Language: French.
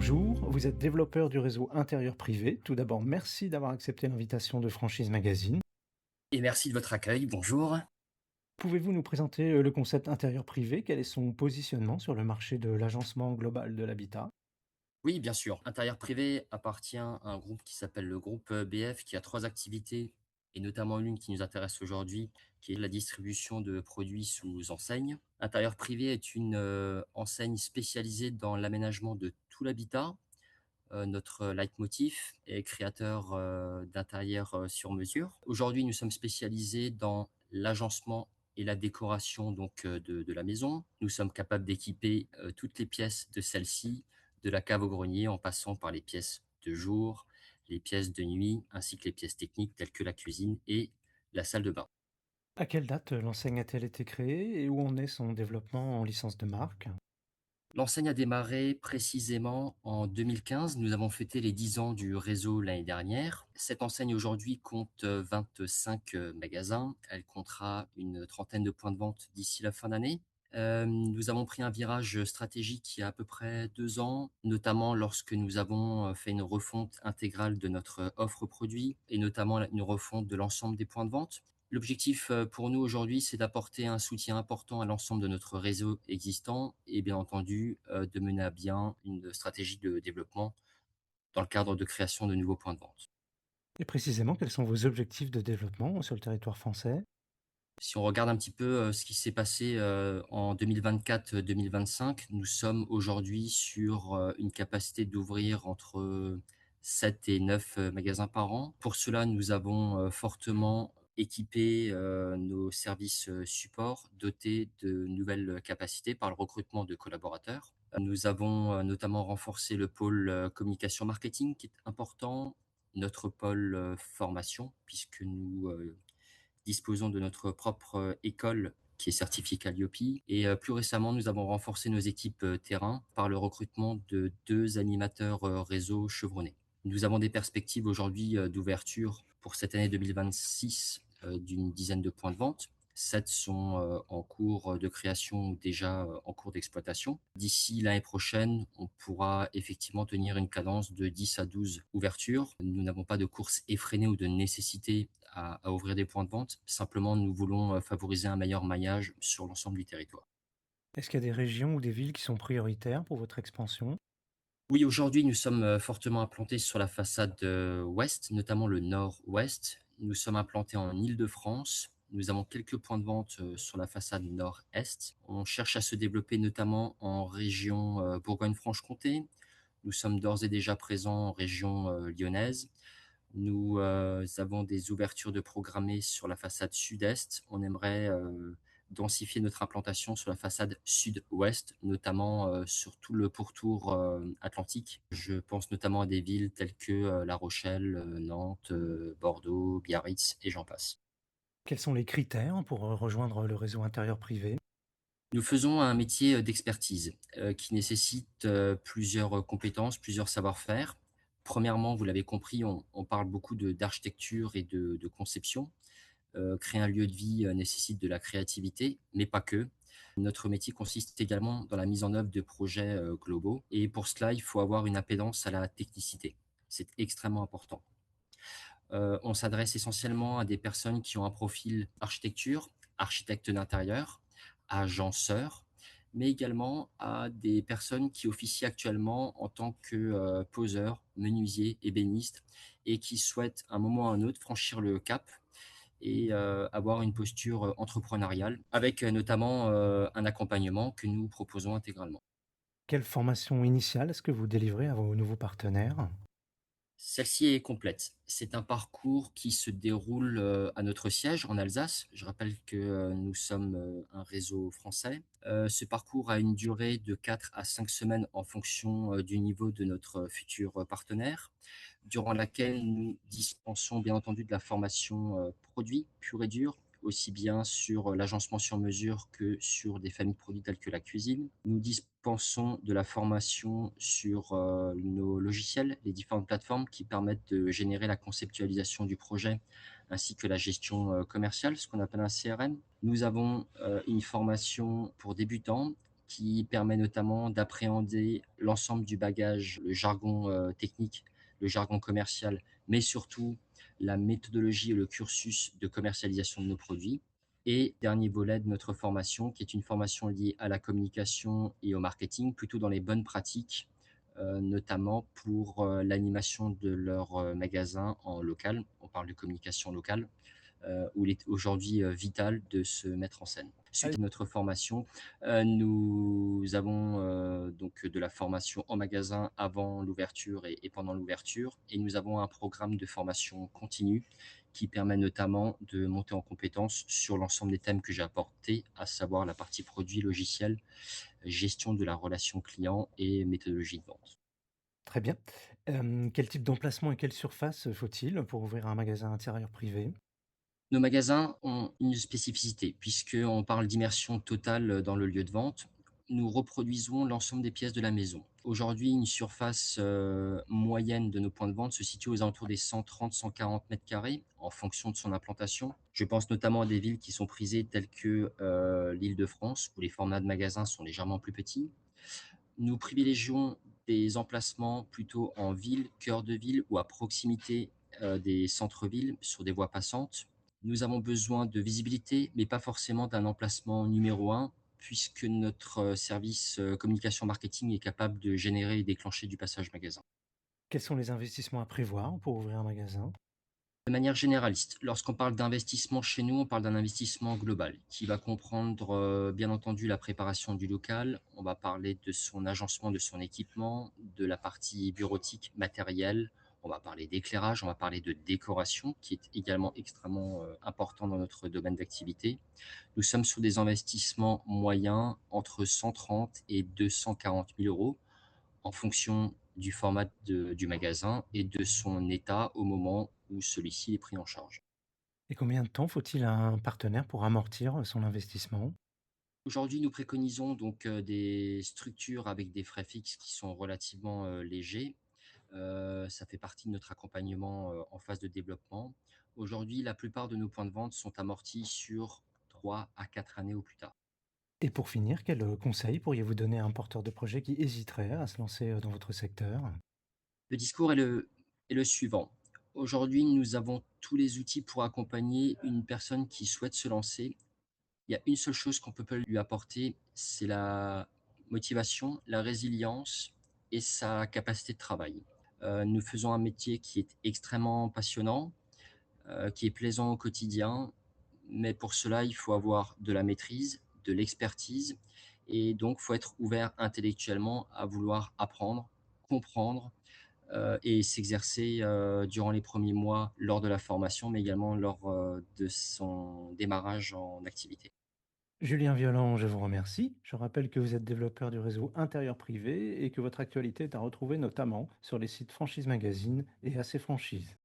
Bonjour, vous êtes développeur du réseau intérieur privé. Tout d'abord, merci d'avoir accepté l'invitation de Franchise Magazine. Et merci de votre accueil, bonjour. Pouvez-vous nous présenter le concept intérieur privé? Quel est son positionnement sur le marché de l'agencement global de l'habitat? Oui, bien sûr. Intérieur privé appartient à un groupe qui s'appelle le groupe BF, qui a 3 activités et notamment l'une qui nous intéresse aujourd'hui, qui est la distribution de produits sous enseigne. Intérieur privé est une, enseigne spécialisée dans l'aménagement de tout l'habitat. Notre leitmotiv est créateur, d'intérieur, sur mesure. Aujourd'hui, nous sommes spécialisés dans l'agencement et la décoration donc, de la maison. Nous sommes capables d'équiper, toutes les pièces de celle-ci, de la cave au grenier, en passant par les pièces de jour, les pièces de nuit, ainsi que les pièces techniques telles que la cuisine et la salle de bain. À quelle date l'enseigne a-t-elle été créée et où en est son développement en licence de marque? L'enseigne a démarré précisément en 2015. Nous avons fêté les 10 ans du réseau l'année dernière. Cette enseigne aujourd'hui compte 25 magasins. Elle comptera une trentaine de points de vente d'ici la fin d'année. Nous avons pris un virage stratégique il y a à peu près 2 ans, notamment lorsque nous avons fait une refonte intégrale de notre offre produit et notamment une refonte de l'ensemble des points de vente. L'objectif, pour nous aujourd'hui, c'est d'apporter un soutien important à l'ensemble de notre réseau existant et bien entendu, de mener à bien une stratégie de développement dans le cadre de création de nouveaux points de vente. Et précisément, quels sont vos objectifs de développement sur le territoire français? Si on regarde un petit peu, ce qui s'est passé, en 2024-2025, nous sommes aujourd'hui sur, une capacité d'ouvrir entre 7 et 9 magasins par an. Pour cela, nous avons, fortement équipé, nos services, support, dotés de nouvelles capacités par le recrutement de collaborateurs. Nous avons, notamment renforcé le pôle, communication marketing qui est important, notre pôle, formation puisque nous, disposons de notre propre, école qui est certifiée Qualiopi et plus récemment, nous avons renforcé nos équipes, terrain par le recrutement de 2 animateurs, réseau chevronnés. Nous avons des perspectives aujourd'hui, d'ouverture pour cette année 2026, d'une dizaine de points de vente. 7 sont, en cours, de création ou déjà, en cours d'exploitation. D'ici l'année prochaine, on pourra effectivement tenir une cadence de 10 à 12 ouvertures. Nous n'avons pas de course effrénée ou de nécessité à ouvrir des points de vente. Simplement, nous voulons, favoriser un meilleur maillage sur l'ensemble du territoire. Est-ce qu'il y a des régions ou des villes qui sont prioritaires pour votre expansion? Oui, aujourd'hui, nous sommes, fortement implantés sur la façade, ouest, notamment le nord-ouest. Nous sommes implantés en Île-de-France. Nous avons quelques points de vente, sur la façade nord-est. On cherche à se développer notamment en région, Bourgogne-Franche-Comté. Nous sommes d'ores et déjà présents en région, lyonnaise. Nous, avons des ouvertures de programmées sur la façade sud-est. On aimerait, densifier notre implantation sur la façade sud-ouest, notamment, sur tout le pourtour, atlantique. Je pense notamment à des villes telles que, La Rochelle, Nantes, Bordeaux, Biarritz et j'en passe. Quels sont les critères pour rejoindre le réseau intérieur privé? Nous faisons un métier, d'expertise, qui nécessite, plusieurs, compétences, plusieurs savoir-faire. Premièrement, vous l'avez compris, on parle beaucoup de d'architecture et de conception. Créer un lieu de vie, nécessite de la créativité, mais pas que. Notre métier consiste également dans la mise en œuvre de projets, globaux et pour cela, il faut avoir une appétence à la technicité. C'est extrêmement important. On s'adresse essentiellement à des personnes qui ont un profil architecture, architecte d'intérieur, agenceur, mais également à des personnes qui officient actuellement en tant que, poseurs, menuisiers, ébénistes et qui souhaitent, à un moment ou à un autre, franchir le cap et avoir une posture, entrepreneuriale avec, notamment, un accompagnement que nous proposons intégralement. Quelle formation initiale est-ce que vous délivrez à vos nouveaux partenaires? Celle-ci est complète. C'est un parcours qui se déroule, à notre siège en Alsace. Je rappelle que, nous sommes, un réseau français. Ce parcours a une durée de 4 à 5 semaines en fonction, du niveau de notre futur, partenaire, durant laquelle nous dispensons bien entendu de la formation, produit pure et dure, aussi bien sur, l'agencement sur mesure que sur des familles de produits tels que la cuisine. Nous dispensons de la formation sur, nos logiciels, les différentes plateformes qui permettent de générer la conceptualisation du projet, ainsi que la gestion, commerciale, ce qu'on appelle un CRM. Nous avons, une formation pour débutants qui permet notamment d'appréhender l'ensemble du bagage, le jargon, technique, le jargon commercial, mais surtout la méthodologie et le cursus de commercialisation de nos produits. Et dernier volet de notre formation, qui est une formation liée à la communication et au marketing, plutôt dans les bonnes pratiques, notamment pour, l'animation de leur, magasin en local. On parle de communication locale, où il est aujourd'hui, vital de se mettre en scène. Suite Ah, à notre formation, nous avons, donc de la formation en magasin avant l'ouverture et pendant l'ouverture, et nous avons un programme de formation continue qui permet notamment de monter en compétences sur l'ensemble des thèmes que j'ai apportés, à savoir la partie produit, logiciel, gestion de la relation client et méthodologie de vente. très bien. Quel type d'emplacement et quelle surface faut-il pour ouvrir un magasin intérieur privé? Nos magasins ont une spécificité, puisqu'on parle d'immersion totale dans le lieu de vente. Nous reproduisons l'ensemble des pièces de la maison. Aujourd'hui, une surface, moyenne de nos points de vente se situe aux alentours des 130-140 m² en fonction de son implantation. Je pense notamment à des villes qui sont prisées telles que, l'Île-de-France, où les formats de magasins sont légèrement plus petits. Nous privilégions des emplacements plutôt en ville, cœur de ville ou à proximité, des centres-villes, sur des voies passantes. Nous avons besoin de visibilité, mais pas forcément d'un emplacement numéro un, puisque notre, service, communication marketing est capable de générer et déclencher du passage magasin. Quels sont les investissements à prévoir pour ouvrir un magasin? De manière généraliste, lorsqu'on parle d'investissement chez nous, on parle d'un investissement global qui va comprendre, bien entendu la préparation du local. On va parler de son agencement, de son équipement, de la partie bureautique, matérielle. On va parler d'éclairage, on va parler de décoration qui est également extrêmement, important dans notre domaine d'activité. Nous sommes sur des investissements moyens entre 130 et 240 000 € en fonction du format du magasin et de son état au moment où celui-ci est pris en charge. Et combien de temps faut-il à un partenaire pour amortir son investissement? Aujourd'hui, nous préconisons donc, des structures avec des frais fixes qui sont relativement, légers. Ça fait partie de notre accompagnement, en phase de développement. Aujourd'hui, la plupart de nos points de vente sont amortis sur 3 à 4 années au plus tard. Et pour finir, quels conseils pourriez-vous donner à un porteur de projet qui hésiterait à se lancer dans votre secteur? Le discours est le suivant: aujourd'hui, nous avons tous les outils pour accompagner une personne qui souhaite se lancer. Il y a une seule chose qu'on peut pas lui apporter, c'est la motivation, la résilience et sa capacité de travail. Nous faisons un métier qui est extrêmement passionnant, qui est plaisant au quotidien, mais pour cela, il faut avoir de la maîtrise, de l'expertise, et donc faut être ouvert intellectuellement à vouloir apprendre, comprendre, et s'exercer, durant les premiers mois lors de la formation, mais également lors, de son démarrage en activité. Julien Violent, je vous remercie. Je rappelle que vous êtes développeur du réseau intérieur privé et que votre actualité est à retrouver notamment sur les sites Franchise Magazine et AC Franchise.